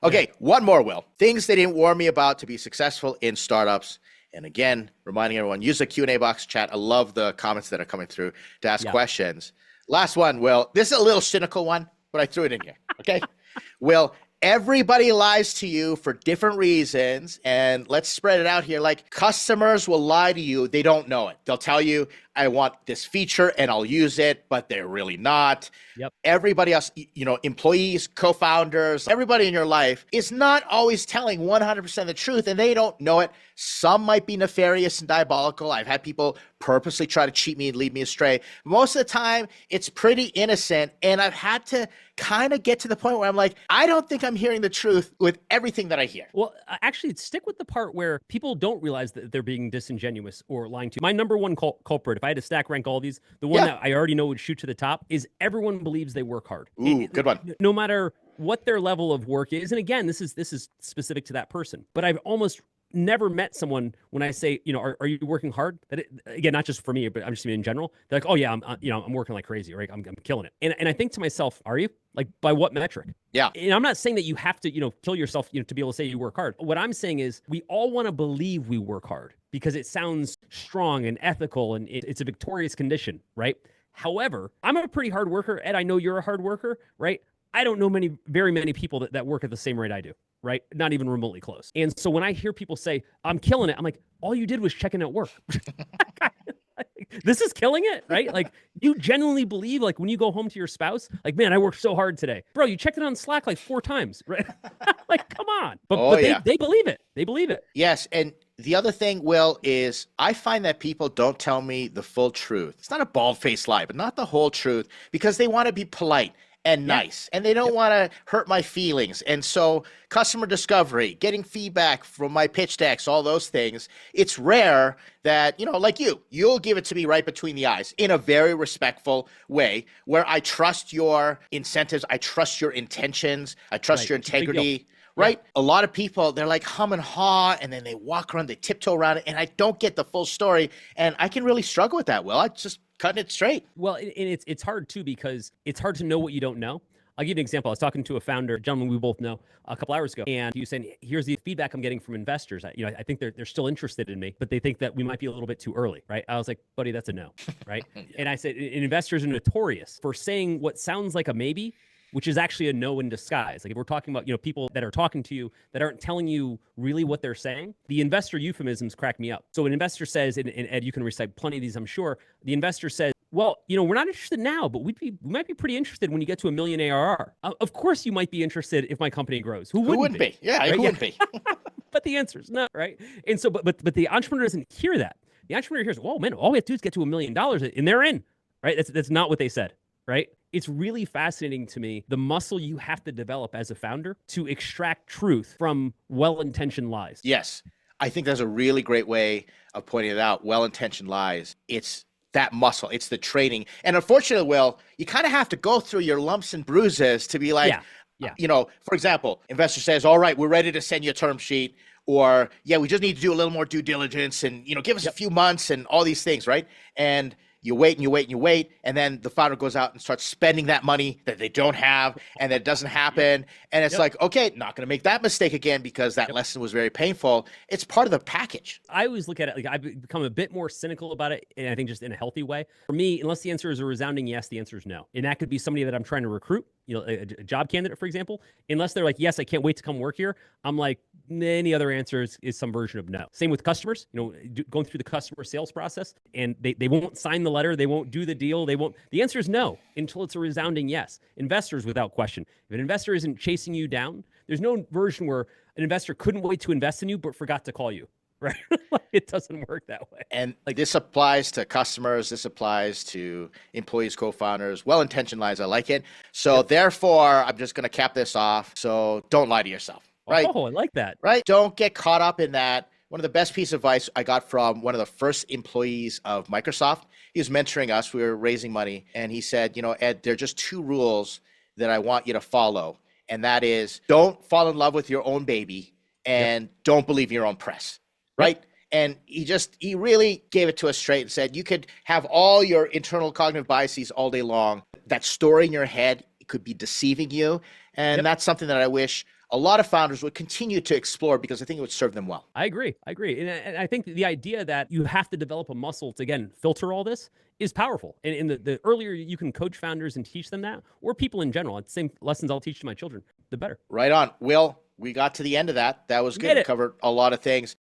Okay, one more, Will. Things they didn't warn me about to be successful in startups. And again, reminding everyone, use the Q&A box chat. I love the comments that are coming through to ask questions. Last one, Will. This is a little cynical one, but I threw it in here, okay? Will, everybody lies to you for different reasons, and let's spread it out here. Like, customers will lie to you. They don't know it. They'll tell you, I want this feature and I'll use it, but they're really not. Yep. Everybody else, employees, co-founders, everybody in your life is not always telling 100% the truth, and they don't know it. Some might be nefarious and diabolical. I've had people purposely try to cheat me and lead me astray. Most of the time, it's pretty innocent, and I've had to kind of get to the point where I'm like, I don't think I'm hearing the truth with everything that I hear. Well, actually, stick with the part where people don't realize that they're being disingenuous or lying to you. My number one culprit, if I had to stack rank all these, the one that I already know would shoot to the top is everyone believes they work hard. Ooh, good one. No matter what their level of work is. And again, this is specific to that person. But I've almost never met someone when I say, are you working hard? Again, not just for me, but I'm just in general. They're like, oh yeah, I'm working like crazy, right? I'm killing it. And I think to myself, are you? Like, by what metric? Yeah. And I'm not saying that you have to, kill yourself, to be able to say you work hard. What I'm saying is we all want to believe we work hard because it sounds strong and ethical and it's a victorious condition, right? However, I'm a pretty hard worker. Ed, I know you're a hard worker, right? I don't know very many people that work at the same rate I do, right? Not even remotely close. And so when I hear people say, I'm killing it, I'm like, all you did was check in at work. This is killing it, right? Like, you genuinely believe, like, when you go home to your spouse, like, man, I worked so hard today. Bro, you checked it on Slack like 4 times, right? Like, come on. But they believe it. They believe it. Yes. And the other thing, Will, is I find that people don't tell me the full truth. It's not a bald-faced lie, but not the whole truth, because they want to be polite and nice, and they don't want to hurt my feelings. And so customer discovery, getting feedback from my pitch decks, all those things, it's rare that, like you'll give it to me right between the eyes in a very respectful way where I trust your incentives, I trust your intentions, I trust your integrity. Right? Yeah. A lot of people, they're like hum and haw, and then they walk around, they tiptoe around it, and I don't get the full story. And I can really struggle with that, Will. I just cutting it straight. Well, and it's hard too, because it's hard to know what you don't know. I'll give you an example. I was talking to a founder, a gentleman we both know, a couple hours ago, and he was saying, here's the feedback I'm getting from investors. I think they're still interested in me, but they think that we might be a little bit too early, right? I was like, buddy, that's a no, right? And I said, investors are notorious for saying what sounds like a maybe, which is actually a no in disguise. Like, if we're talking about, people that are talking to you that aren't telling you really what they're saying, the investor euphemisms crack me up. So an investor says, and Ed, you can recite plenty of these, I'm sure. The investor says, well, we're not interested now, but we might be pretty interested when you get to $1 million ARR. Of course you might be interested if my company grows. Who wouldn't be? Yeah, right? Who wouldn't be? But the answer is no, right? And so, but the entrepreneur doesn't hear that. The entrepreneur hears, oh man, all we have to do is get to $1 million and they're in, right? That's not what they said, right? It's really fascinating to me, the muscle you have to develop as a founder to extract truth from well-intentioned lies. Yes. I think that's a really great way of pointing it out. Well-intentioned lies. It's that muscle. It's the training. And unfortunately, Will, you kind of have to go through your lumps and bruises to be like, for example, investor says, all right, we're ready to send you a term sheet. Or, we just need to do a little more due diligence and, give us a few months and all these things, right? And you wait and you wait and you wait, and then the founder goes out and starts spending that money that they don't have, and that doesn't happen. And it's like, okay, not going to make that mistake again because that lesson was very painful. It's part of the package. I always look at it like I've become a bit more cynical about it, and I think just in a healthy way. For me, unless the answer is a resounding yes, the answer is no. And that could be somebody that I'm trying to recruit, a job candidate, for example. Unless they're like, yes, I can't wait to come work here, I'm like, any other answer is some version of no. Same with customers, going through the customer sales process, and they won't sign the letter, they won't do the deal, the answer is no until it's a resounding yes. Investors, without question. If an investor isn't chasing you down, there's no version where an investor couldn't wait to invest in you but forgot to call you, right? It doesn't work that way. And this applies to customers, this applies to employees, co-founders, well-intentioned lies. I like it. So therefore, I'm just going to cap this off. So don't lie to yourself. Right? Oh, I like that. Right? Don't get caught up in that. One of the best pieces of advice I got from one of the first employees of Microsoft, he was mentoring us. We were raising money. And he said, Ed, there are just 2 rules that I want you to follow. And that is, don't fall in love with your own baby and don't believe your own press. Right? And he really gave it to us straight and said, you could have all your internal cognitive biases all day long. That story in your head could be deceiving you. And that's something that I wish a lot of founders would continue to explore because I think it would serve them well. I agree. I agree. And I think the idea that you have to develop a muscle to, again, filter all this is powerful. And the earlier you can coach founders and teach them that, or people in general, it's the same lessons I'll teach to my children, the better. Right on. Will, we got to the end of that. That was We good. made We it. covered a lot of things.